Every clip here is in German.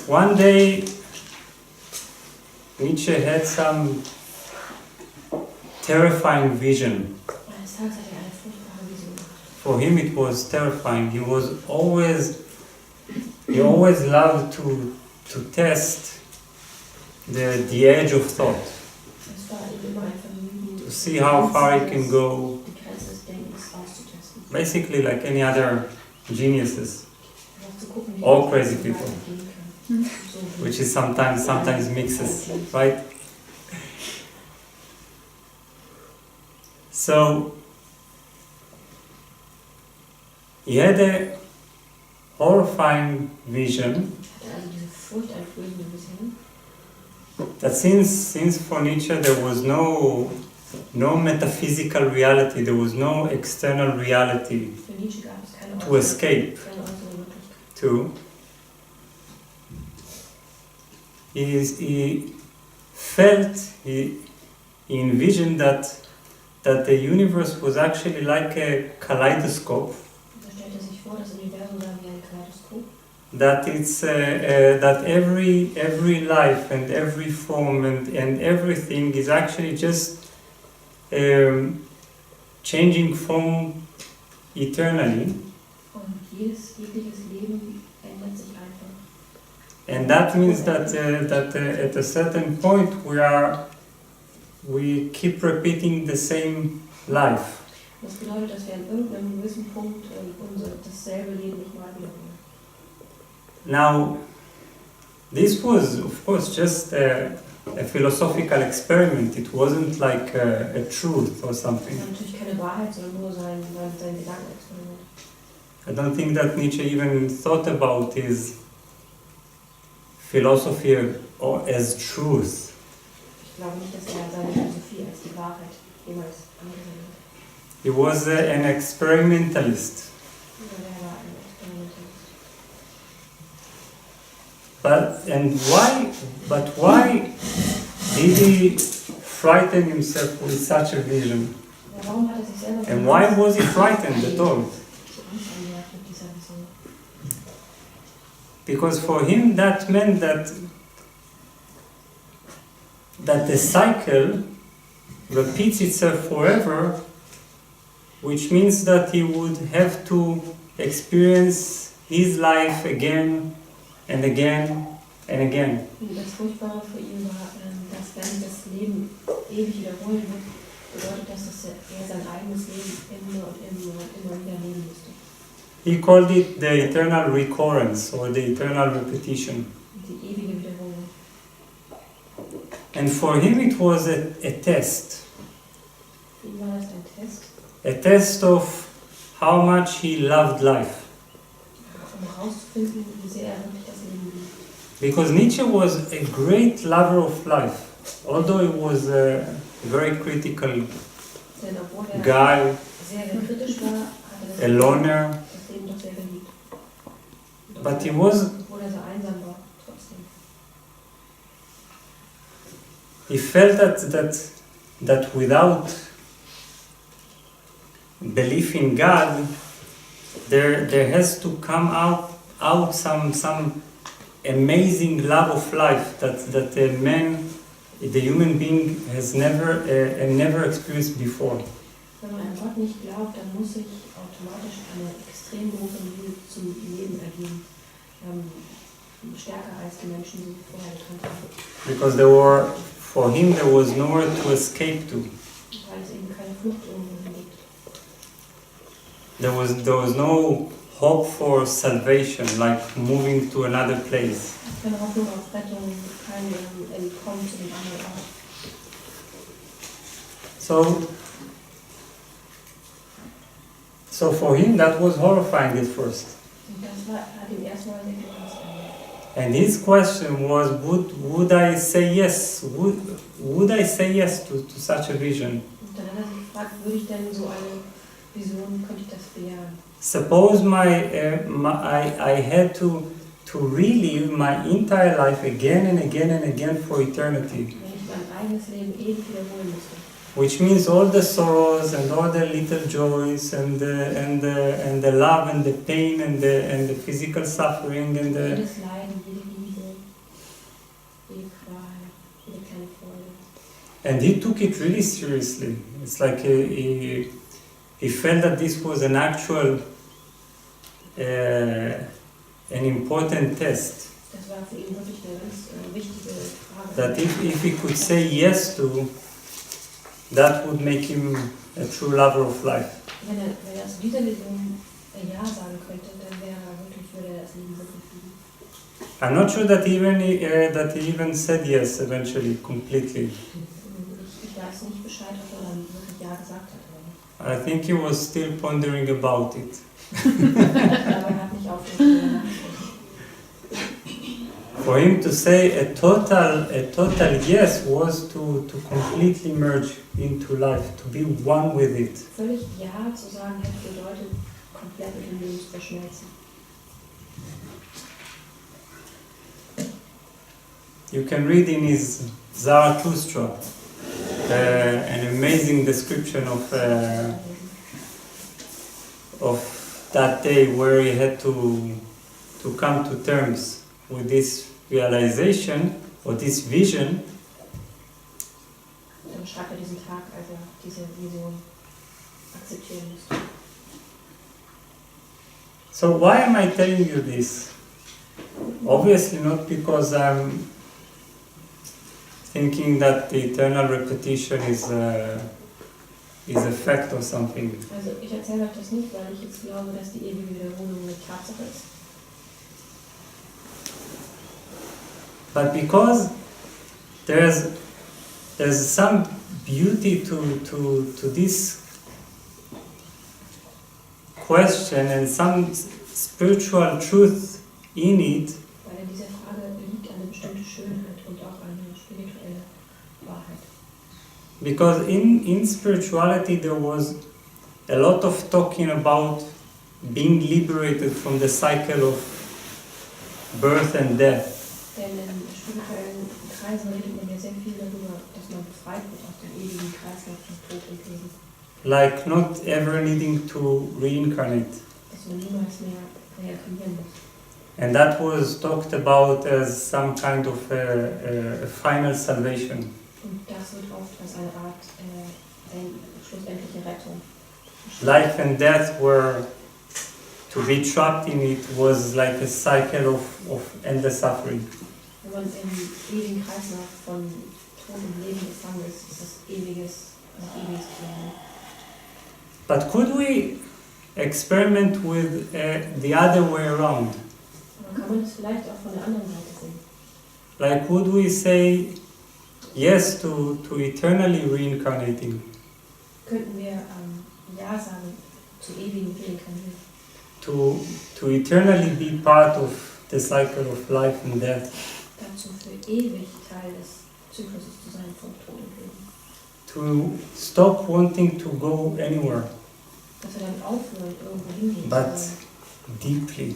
one day Nietzsche had some terrifying vision. For him it was terrifying. He always loved to test the edge of thought, to see how far he can go, basically like any other geniuses or crazy people, which is sometimes mixes, right? So he had a horrifying vision that since for Nietzsche there was no metaphysical reality, there was no external reality to escape to, he envisioned that the universe was actually like a kaleidoscope, that it's that every life and every form and everything is actually just changing form eternally, and that means that at a certain point we keep repeating the same life. Das bedeutet, dass wir an irgendeinem gewissen Punkt dasselbe Leben nochmal wiederholen. Now, this was, of course, just a philosophical experiment. It wasn't like a truth or something. Natürlich keine Wahrheit, sondern nur sein Gedankenexperiment. I don't think that Nietzsche even thought about his philosophy as truth. Ich glaube nicht, dass seine Philosophie als die Wahrheit jemals angesehen hat. He was an experimentalist. But why did he frighten himself with such a vision? And why was he frightened at all? Because for him that meant that the cycle repeats itself forever, which means that he would have to experience his life again and again and again. Das Furchtbare für ihn war, dass wenn das Leben ewig wiederholen wird, bedeutet das, dass er sein eigenes Leben immer und immer wieder leben müsste. He called it the eternal recurrence or the eternal repetition. Die ewige Wiederholung. And for him it was a test. Wie war das ein Test? A test of how much he loved life. Herauszufinden, wie sehr wirklich das Leben liebt. Because Nietzsche was a great lover of life, although he was a very critical guy, sehr kritisch war, a loner, das Leben doch sehr geliebt. but he was. Obwohl so einsam war, trotzdem. He felt that without belief in God, there has to come out some amazing love of life that a man, the human being, has never experienced before. Wenn man an Gott nicht glaubt, dann muss sich automatisch eine extrem große Liebe zum Leben ergeben, stärker als die Menschen, die vorher gekannt haben. Because for him there was nowhere to escape to. Weil es eben keine Flucht irgendwo gibt. There was no hope for salvation, like moving to another place. Keine Hoffnung auf Rettung, kein Entkommen zu dem anderen Ort. So for him that was horrifying at first. Und das hat ihm erstmal sehr Angst gemacht. And his question was, would I say yes? Would I say yes to such a vision? Und dann hat sich gefragt, würde ich denn so eine Vision, könnte ich das bejahen? Suppose I had to relive my entire life again and again and again for eternity. Wenn ich mein eigenes Leben ewig wiederholen müsste. Which means all the sorrows and all the little joys and the love and the pain and the physical suffering and the jedes Leiden, jede Liebe, And he took it really seriously. It's like he felt that this was an actual, an important test. Das war für ihn wirklich eine ganz wichtige Frage. That if he could say yes to, that would make him a true lover of life. Wenn er zu dieser Vision Ja sagen könnte, dann würde er das Leben wirklich lieben. I'm not sure that he even said yes eventually, completely. Ich weiß nicht Bescheid, ob er dann wirklich Ja gesagt hat. I think he was still pondering about it. Aber er hat nicht aufgehört, darüber nachzudenken. For him to say a total yes was to completely merge into life, to be one with it. Völlig Ja zu sagen hätte bedeutet, komplett mit dem Leben zu verschmelzen. You can read in his Zarathustra an amazing description of that day where he had to come to terms with this realization or this vision. Dann beschreibt er diesen Tag, als er diese Vision akzeptieren musste. So why am I telling you this? Obviously not because I'm thinking that the eternal repetition is a fact or something. Also ich erzähle euch das nicht, weil ich jetzt glaube, dass die ewige Wiederholung eine Tatsache ist. But because there's some beauty to this question and some spiritual truth in it. Weil in dieser Frage liegt eine bestimmte Schönheit und auch eine spirituelle Wahrheit. Because in spirituality there was a lot of talking about being liberated from the cycle of birth and death. Denn in spirituellen Kreisen redet man ja sehr viel darüber, dass man befreit wird aus dem ewigen Kreislauf von Tod und Leben. Like not ever needing to reincarnate. Dass man niemals mehr reinkarnieren muss. And that was talked about as some kind of a final salvation. Und das wird oft als eine Art schlussendliche Rettung. Life and death were to be trapped in it was like a cycle of endless suffering. Wenn man im ewigen Kreislauf von Tod und Leben gefangen ist, ist das ewiges Leiden. But could we experiment with the other way around? Aber kann man das vielleicht auch von der anderen Seite sehen? Like would we say yes to eternally reincarnating? Könnten wir Ja sagen zu ewigen Reinkarnieren? To eternally be part of the cycle of life and death? Dazu für ewig Teil des Zykluses zu sein von Tod und Leben. To stop wanting to go anywhere, Dass wir dann aufhören, irgendwo hingehen but zu wollen, deeply.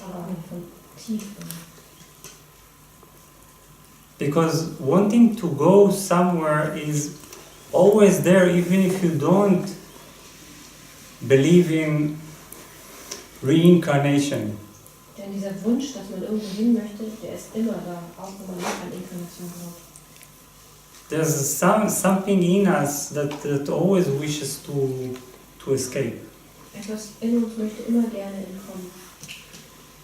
aber von tief. Because wanting to go somewhere is always there, even if you don't believe in reincarnation. Denn dieser Wunsch, dass man irgendwo hin möchte, der ist immer da, auch wenn man nicht an Inkarnation glaubt. There's something in us that always wishes to escape, Etwas in uns möchte immer gerne entkommen,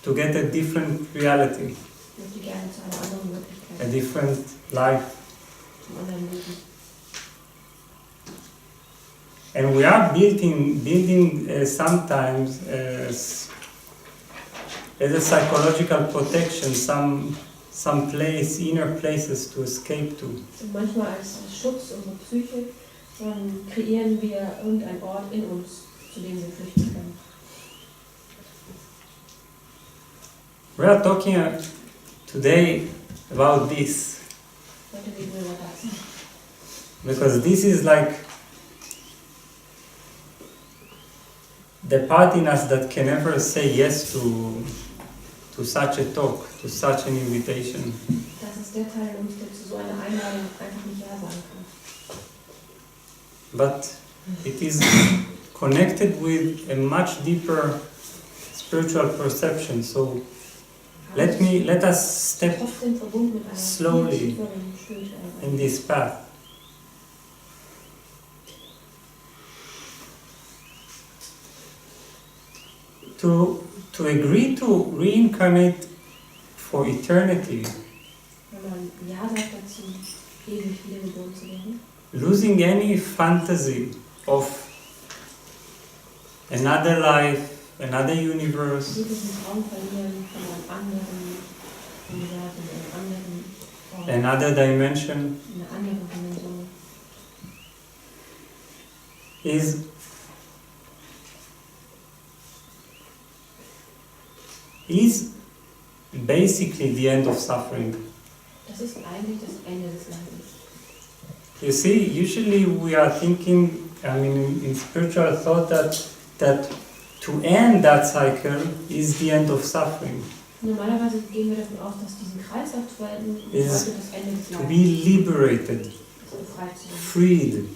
to get a different reality, möchte gerne zu einer anderen Möglichkeit, a different life. zum anderen Leben. And we are building sometimes as a psychological protection, some place, inner places to escape to. Und manchmal als Schutz unserer Psyche kreieren wir irgendeinen Ort in uns, zu dem wir flüchten können. We are talking today about this, Heute reden wir über das. because this is like the part in us that can never say yes to such a talk, to such an invitation. Das ist der Teil in uns, der zu so einer Einladung einfach nicht Ja sagen kann. But it is connected with a much deeper spiritual perception. So let us step Trotzdem verbunden mit einer slowly viel tieferen spirituellen in this path. to agree to reincarnate for eternity, Wenn man Ja sagt dazu, ewig wiedergeboren zu werden, losing any fantasy of another life, another universe, jeglichen Traum verlieren von einem anderen Universum, einem anderen Ort, another dimension, einer anderen Dimension, is basically the end of suffering. das ist eigentlich das Ende des Leidens. You see, usually we are thinking, in spiritual thought that to end that cycle is the end of suffering. Normalerweise gehen wir davon aus, dass diesen Kreislauf zu beenden Is bedeutet das Ende des to Leidens. be liberated, Das befreit zu werden, freed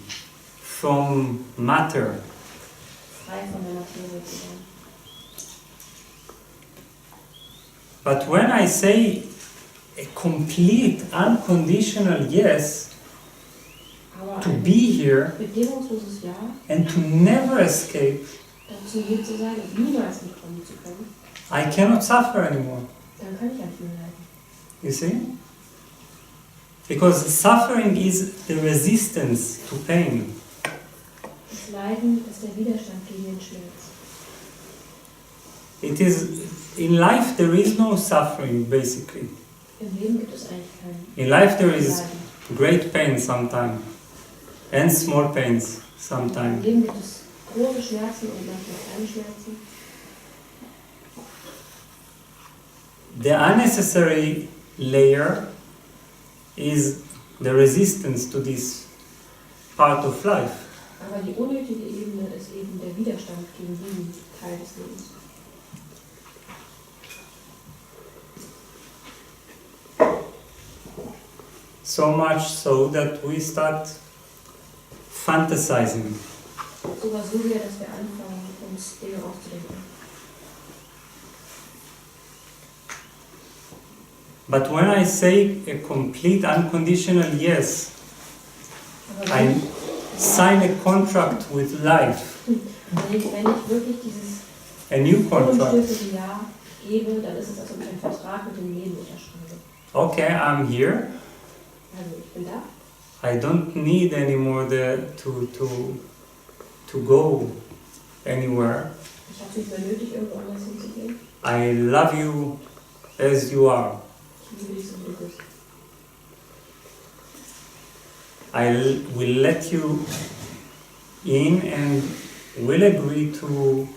from matter. frei von der Materie zu werden. But when I say a complete, unconditional yes Aber to ein be here bedingungsloses Ja, and to never escape, dazu hier zu sein und niemals entkommen zu können, I cannot suffer anymore. dann kann ich ja nicht mehr leiden. You see? Because suffering is the resistance to pain. Das Leiden ist der Widerstand gegen den Schmerz. It is in life there is no suffering basically. Im Leben gibt es eigentlich kein In life there is Leiden. great pain sometimes and small pains Im sometimes. Leben gibt es große Schmerzen und manchmal kleine Schmerzen. The unnecessary layer is the resistance to this part of life. Aber die unnötige Ebene ist eben der Widerstand gegen diesen Teil des Lebens. So much so that we start fantasizing. Sogar so sehr, dass wir anfangen, uns Dinge auszudenken. But when I say a complete unconditional yes, Aber I sign a contract with life, wenn ich wirklich dieses a new contract. unumstößliche Ja gebe, dann ist es, als ob ich einen Vertrag mit dem Leben unterschreibe. Okay, I'm here. Also ich bin da. I don't need anymore to go anywhere. Ich habe es nicht mehr nötig, irgendwo anders hinzugehen. I love you as you are. Ich liebe dich so, wie du bist. I will let you in and will agree to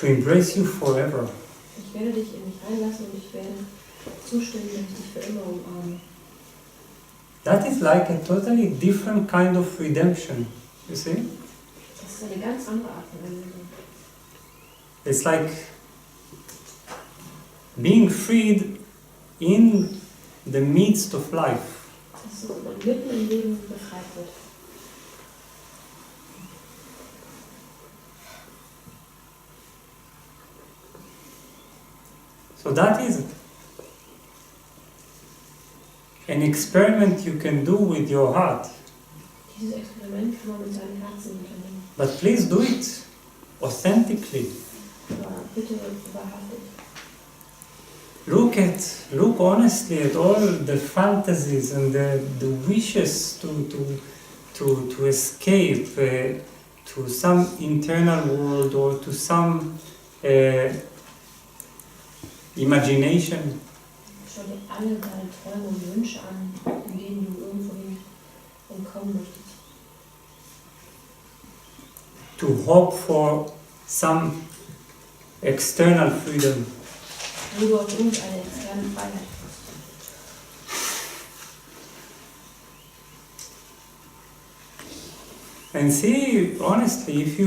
embrace you forever. Ich werde dich in mich reinlassen und ich werde zustimmen, dass ich dich für immer umarme. That is like a totally different kind of redemption, you see? Das ist eine ganz andere Art von Erlösung. It's like being freed in the midst of life. Das ist so, wenn man mitten im Leben befreit wird. So that is an experiment you can do with your heart. Dieses Experiment kann man mit seinem Herzen unternehmen. But please do it authentically. Aber bitte wahrhaftig. Look honestly at all the fantasies and the wishes to escape to some internal world or to some imagination. Schau dir alle deine Träume und Wünsche an, in denen du irgendwohin entkommen möchtest. To hope for some external freedom. Wo du auf irgendeine externe Freiheit hast. And see honestly if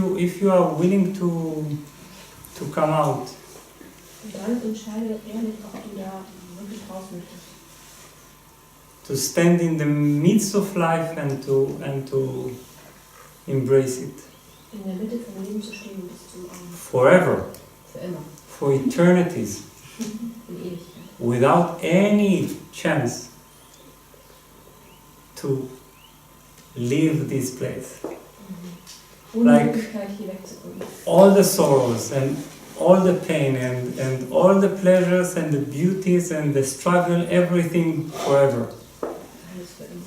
you are willing to come out. Und dann entscheide ehrlich, ob du da wirklich raus möchtest. To stand in the midst of life and to embrace it In der Mitte vom Leben zu stehen und es zu umarmen. forever, Für immer. for eternities, In Ewigkeit. without any chance to leave this place. Ohne Like- Möglichkeit, hier wegzukommen. All the sorrows and all the pain and all the pleasures and the beauties and the struggle, everything forever. Alles für immer.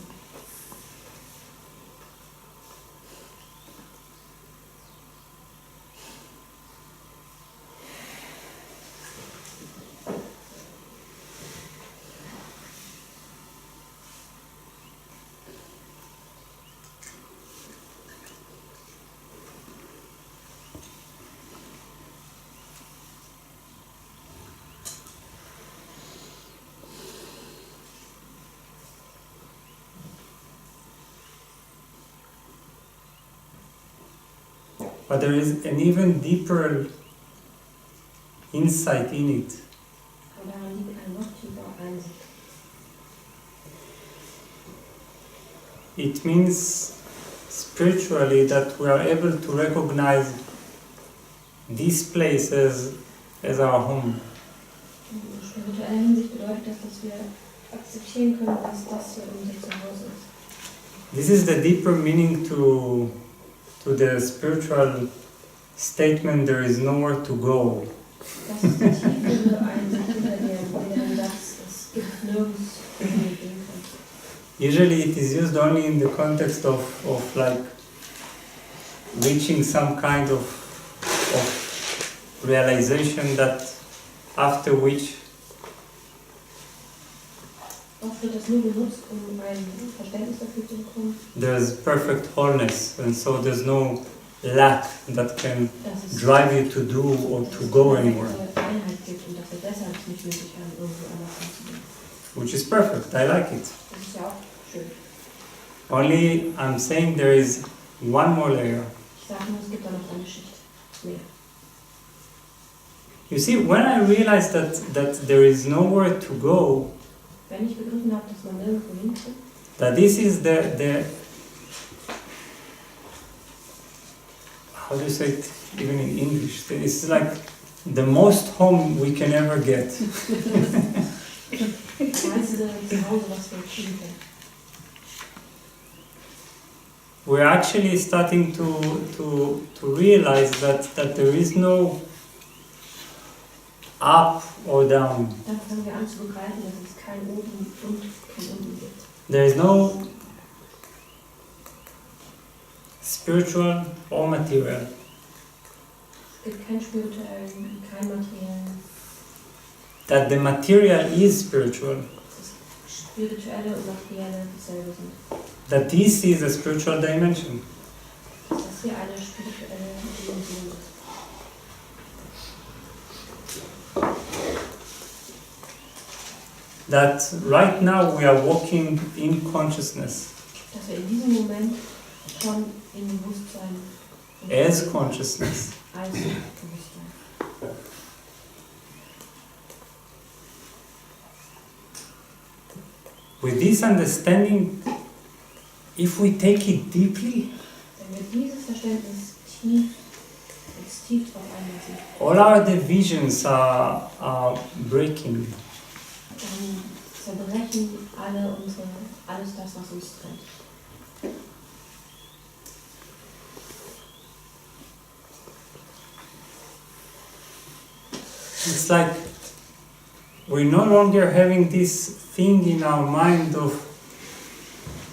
But there is an even deeper insight in it. Aber daran liegt eine noch tiefere Einsicht. It means spiritually that we are able to recognize this place as our home. In spiritueller Hinsicht bedeutet das, dass wir akzeptieren können, dass das hier unser Zuhause ist. This is the deeper meaning to the spiritual statement, there is nowhere to go. Das ist die tiefere Einsicht hinter dem Satz, es gibt nirgends, wo wir gehen können. Usually it is used only in the context of like reaching some kind of realization that after which Oft wird das nur benutzt, um ein Verständnis dafür zu bekommen, there's perfect wholeness and so there's no lack that can dass es drive you to do or to go anywhere, Einheit gibt und dass wir deshalb nicht nötig haben, irgendwo anders hinzugehen. which is perfect. I like it. Das ist ja auch schön. Only I'm saying there is one more layer. Ich sage nur, es gibt da noch eine Schicht mehr. You see, when I realized that there is nowhere to go, Wenn ich begriffen habe, dass man nirgendwo hinkommt, that this is the how do you say it even in English? It's like the most home we can ever get. das meiste Zuhause, was wir kriegen können. We're actually starting to realize that there is no up or down. Dann fangen wir an zu begreifen, dass es kein Oben und kein Unten gibt. There is no spiritual or material. Es gibt keinen spirituellen, keinen materiellen. That the material is spiritual. Das spirituelle und materielle dasselbe sind. That this is a spiritual dimension. Dass das hier eine spirituelle Dimension ist. That right now we are walking in consciousness, Dass wir in diesem Moment schon im Bewusstsein as consciousness. als Bewusstsein. With this understanding, if we take it deeply, Wenn wir dieses Verständnis tief drauf einlassen, all our divisions are breaking. dann zerbrechen alles das, was uns trennt. It's like we're no longer having this thing in our mind of,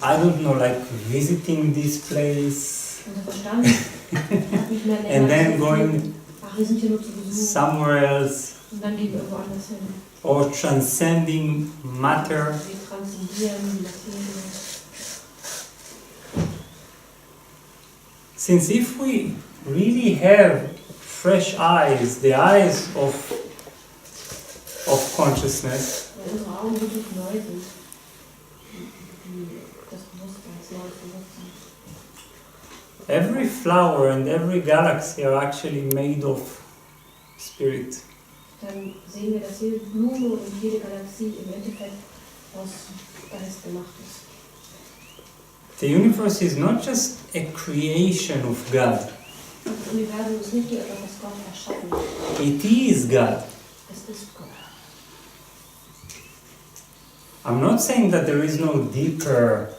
I don't know, like visiting this place Unser Verstand hat nicht mehr and länger then das Gefühl, going ach, wir sind hier nur zu Besuch somewhere else, und dann gehen wir irgendwo anders hin. or transcending matter. Wir transzendieren die Materie. Since if we really have fresh eyes, the eyes of consciousness, Weil unsere Augen wirklich neu sind. Das Bewusstsein, das neue Bewusstsein. every flower and every galaxy are actually made of spirit. Dann sehen wir, dass jede Blume und jede Galaxie im Endeffekt aus Geist gemacht ist. The universe is not just a creation of God, Das Universum ist nicht nur etwas, was Gott erschaffen hat. it is God. Es ist Gott. I'm not saying that there is no deeper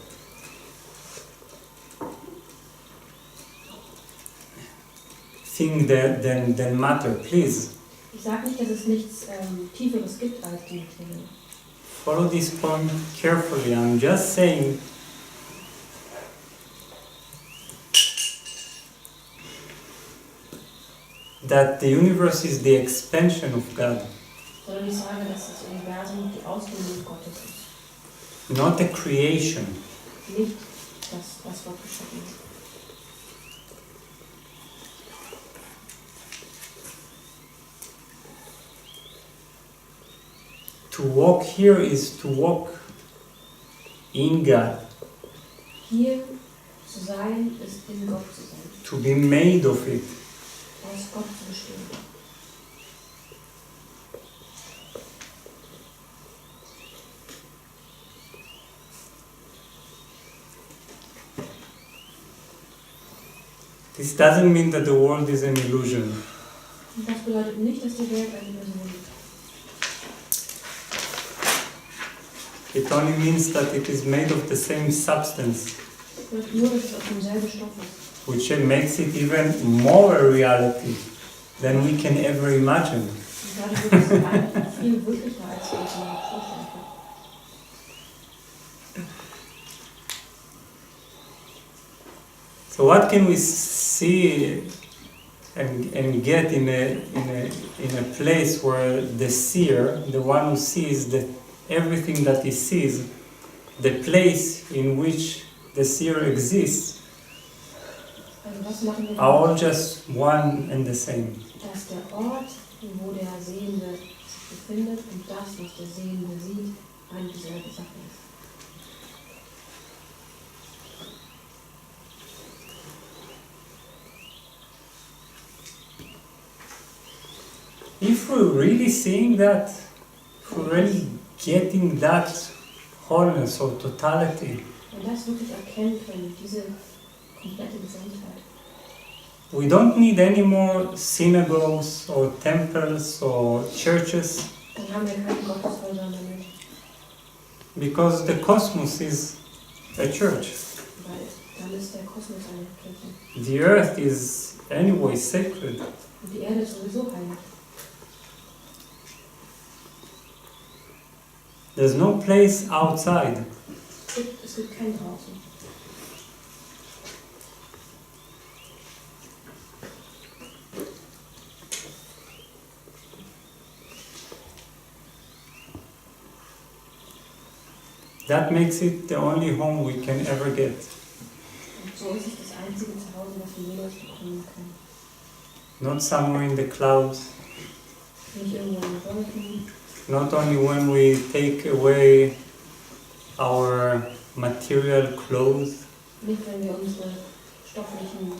thing than matter, please. Ich sage nicht, dass es nichts Tieferes gibt als die Materie. Follow this point carefully. I'm just saying that the universe is the expansion of God, Sondern ich sage, dass das Universum die Ausdehnung Gottes ist. not a creation. Nicht das, was Gott geschaffen hat. To walk here is to walk in God, Hier zu sein, ist in Gott zu sein. to be made of it. Aus Gott zu bestehen. This doesn't mean that the world is an illusion. Und das bedeutet nicht, dass die Welt eine Illusion ist. It only means that it is made of the same substance, Es bedeutet nur, dass es aus demselben Stoff ist. which makes it even more a reality than we can ever imagine. Und dadurch wird es eigentlich viel wirklicher, als wir uns überhaupt vorstellen können. So what can we see and get in a place where the seer, the one who sees that everything that he sees, the place in which the seer exists, Also was machen wir, are all just one and the same. dass der Ort, wo der Sehende sich befindet und das, was der Sehende sieht, eine dieselbe Sache ist. If we're really seeing that, if we're really getting that wholeness or totality, Wenn wir das wirklich erkennen können, diese komplette Gesamtheit, we don't need any more synagogues or temples or churches, dann haben wir keine Gotteshäuser mehr nötig, because the cosmos is a church. weil dann ist der Kosmos eine Kirche. The earth is anyway sacred. Und die Erde ist sowieso heilig. There's no place outside. Es gibt kein Draußen. That makes it the only home we can ever get. Und so ist es das einzige Zuhause, was wir jemals bekommen können. Not somewhere in the clouds, Nicht irgendwo in den Wolken, not only when we take away our material clothes, nicht wenn wir unsere stofflichen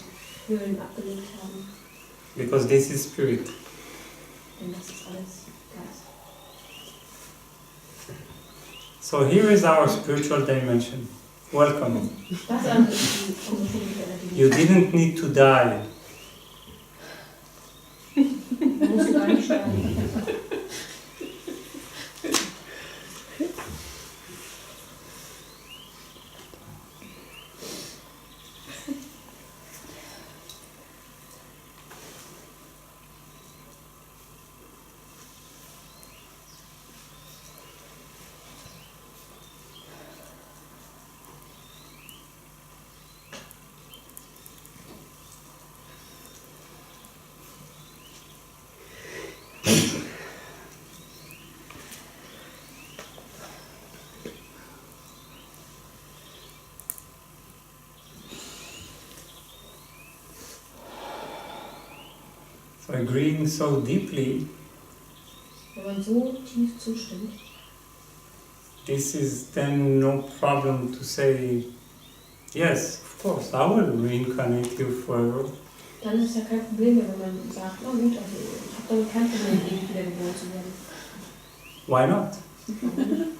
Hüllen abgelegt haben, because this is spirit. denn das ist alles Geist. So here is our spiritual dimension. Welcome. Das andere ist unsere publike Energie. You didn't need to die. Da musst du gar nicht sterben. So agreeing so deeply, Wenn man so tief zustimmt, this is then no problem to say, yes, of course, I will reincarnate you forever. dann ist es ja kein Problem mehr, wenn man sagt, na gut, also ich habe damit kein Problem, ewig wiedergeboren zu werden. Why not?